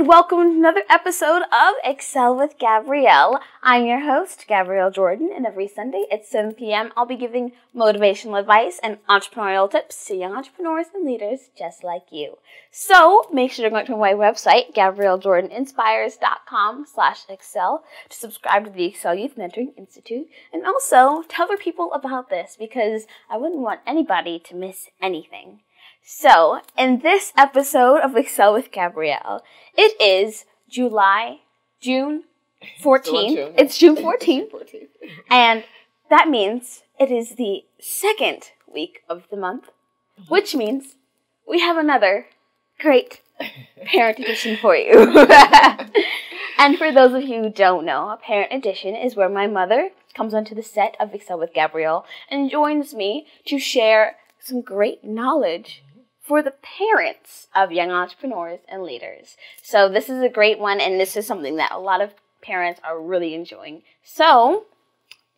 Welcome to another episode of ExCEL with Gabrielle. I'm your host, Gabrielle Jordan, and every Sunday at 7 p.m. I'll be giving motivational advice and entrepreneurial tips to young entrepreneurs and leaders just like you. So make sure to go to my website, GabrielleJordanInspires.com/ExCEL, to subscribe to the ExCEL Youth Mentoring Institute, and also tell other people about this because I wouldn't want anybody to miss anything. So, in this episode of ExCEL with Gabrielle, it is June 14th. It's June 14th. And that means it is the second week of the month, which means we have another great parent edition for you. And for those of you who don't know, a parent edition is where my mother comes onto the set of ExCEL with Gabrielle and joins me to share some great knowledge for the parents of young entrepreneurs and leaders. So this is a great one, and this is something that a lot of parents are really enjoying. So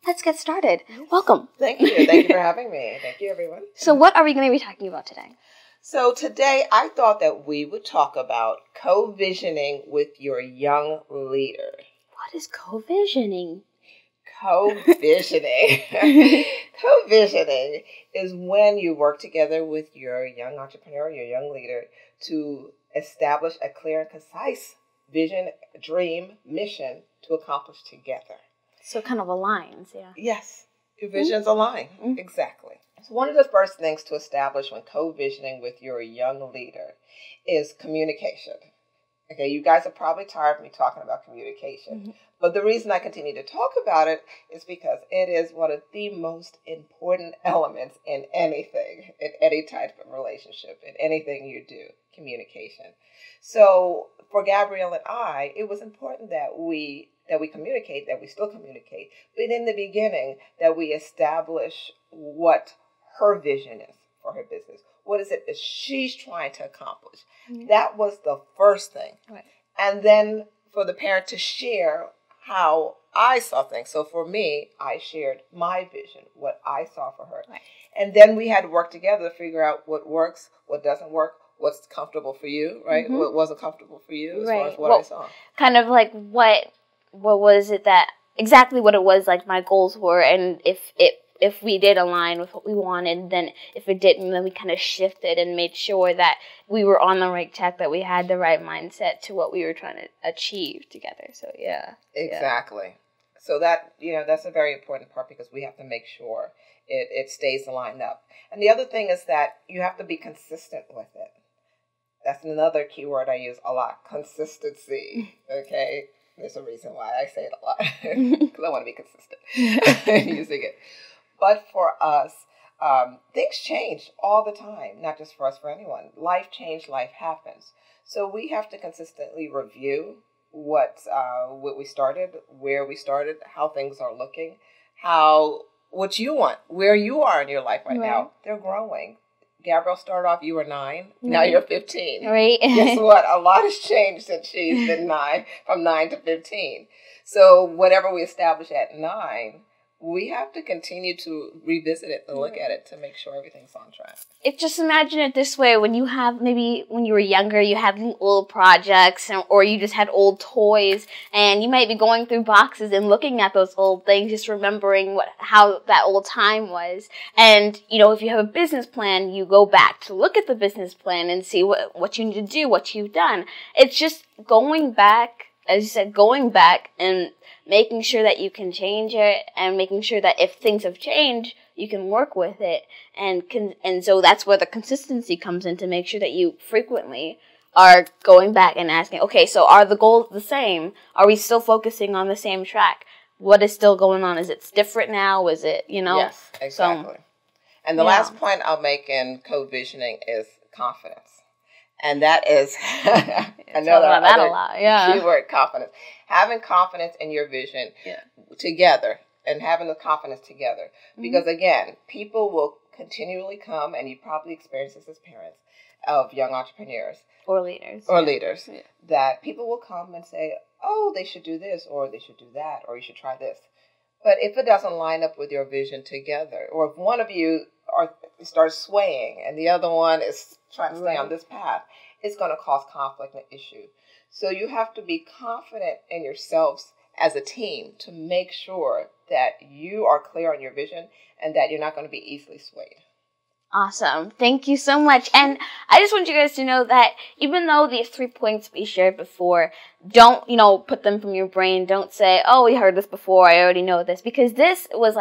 let's get started. Yes. Welcome. Thank you. Thank you for having me. Thank you, everyone. So what are we going to be talking about today? So today I thought that we would talk about co-visioning with your young leader. What is co-visioning? Co-visioning. Co-visioning is when you work together with your young entrepreneur, your young leader, to establish a clear and concise vision, dream, mission to accomplish together. So kind of aligns, yeah. Yes, your visions align. Exactly. So one of the first things to establish when co-visioning with your young leader is communication. Okay, you guys are probably tired of me talking about communication. But the reason I continue to talk about it is because it is one of the most important elements in anything, in any type of relationship, in anything you do, communication. So for Gabrielle and I, it was important that we communicate, that we still communicate, but in the beginning that we establish what her vision is for her business. What is it that she's trying to accomplish? That was the first thing. Right. And then for the parent to share how I saw things. So for me, I shared my vision, what I saw for her. Right. And then we had to work together to figure out what works, what doesn't work, what's comfortable for you, right? What wasn't comfortable for you as far as what I saw. Kind of like what was it that, exactly what it was like my goals were, and if we did align with what we wanted, then if it didn't, then we kind of shifted and made sure that we were on the right track, that we had the right mindset to what we were trying to achieve together. So, yeah. Exactly. Yeah. So that, that's a very important part because we have to make sure it stays aligned up. And the other thing is that you have to be consistent with it. That's another key word I use a lot, consistency, okay? There's a reason why I say it a lot, because I want to be consistent using it. But for us, things change all the time, not just for us, for anyone. Life change, life happens. So we have to consistently review what we started, where we started, how things are looking, what you want, where you are in your life right now. They're growing. Gabrielle started off, you were 9. Now you're 15. Right. Guess what? A lot has changed since she's been 9, from 9 to 15. So whatever we establish at 9, we have to continue to revisit it and look at it to make sure everything's on track. Just imagine it this way. When you have, maybe when you were younger, you had little projects or you just had old toys, and you might be going through boxes and looking at those old things, just remembering how that old time was. And, if you have a business plan, you go back to look at the business plan and see what you need to do, what you've done. It's just going back, as you said, going back and making sure that you can change it, and making sure that if things have changed, you can work with it. And so that's where the consistency comes in, to make sure that you frequently are going back and asking, okay, so are the goals the same? Are we still focusing on the same track? What is still going on? Is it different now? Is it, Yes, exactly. And the last point I'll make in co-visioning is confidence. And that is another that a lot. Yeah. Keyword: confidence. Having confidence in your vision together, and having the confidence together. Because again, people will continually come, and you probably experience this as parents of young entrepreneurs or leaders. Yeah. That people will come and say, "Oh, they should do this, or they should do that, or you should try this." But if it doesn't line up with your vision together, or if one of you starts swaying and the other one is trying to stay on this path, it's going to cause conflict and issue. So you have to be confident in yourselves as a team to make sure that you are clear on your vision and that you're not going to be easily swayed. Awesome. Thank you so much. And I just want you guys to know that even though these 3 points we shared before, don't, put them from your brain. Don't say, oh, we heard this before, I already know this. Because this was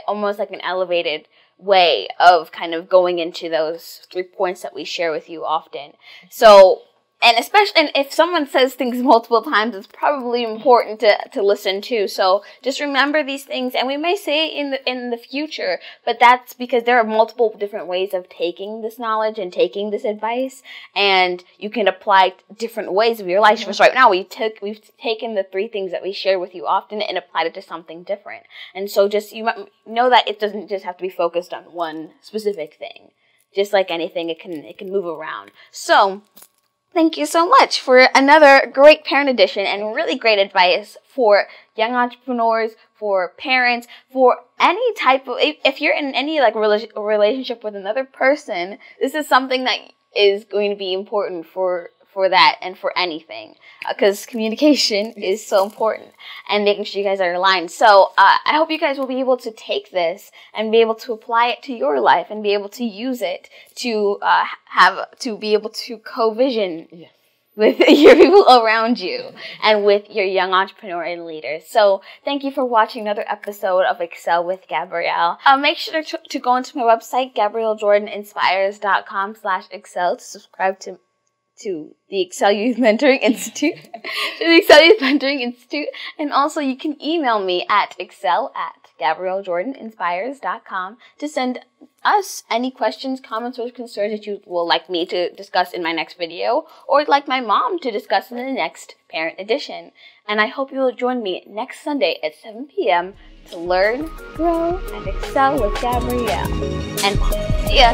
almost like an elevated way of kind of going into those 3 points that we share with you often. So, and especially if someone says things multiple times, it's probably important to listen to. So just remember these things, and we may say it in the future, but that's because there are multiple different ways of taking this knowledge and taking this advice, and you can apply different ways of your life. Just right now, we've taken the 3 things that we share with you often and applied it to something different. And so just you know that it doesn't just have to be focused on one specific thing. Just like anything, it can move around. So thank you so much for another great parent edition and really great advice for young entrepreneurs, for parents, for any type of, if you're in any relationship with another person, this is something that is going to be important for that and for anything, because communication is so important and making sure you guys are aligned. So I hope you guys will be able to take this and be able to apply it to your life and be able to use it to be able to co-vision with your people around you and with your young entrepreneur and leaders. So thank you for watching another episode of ExCEL with Gabrielle. Make sure to go into my website, GabrielleJordanInspires.com/ExCEL, to subscribe to the ExCEL Youth Mentoring Institute, and also you can email me at ExCEL@GabrielleJordanInspires.com to send us any questions, comments, or concerns that you will like me to discuss in my next video, or like my mom to discuss in the next parent edition. And I hope you will join me next Sunday at 7 p.m. to learn, grow, and excel with Gabrielle. And see ya.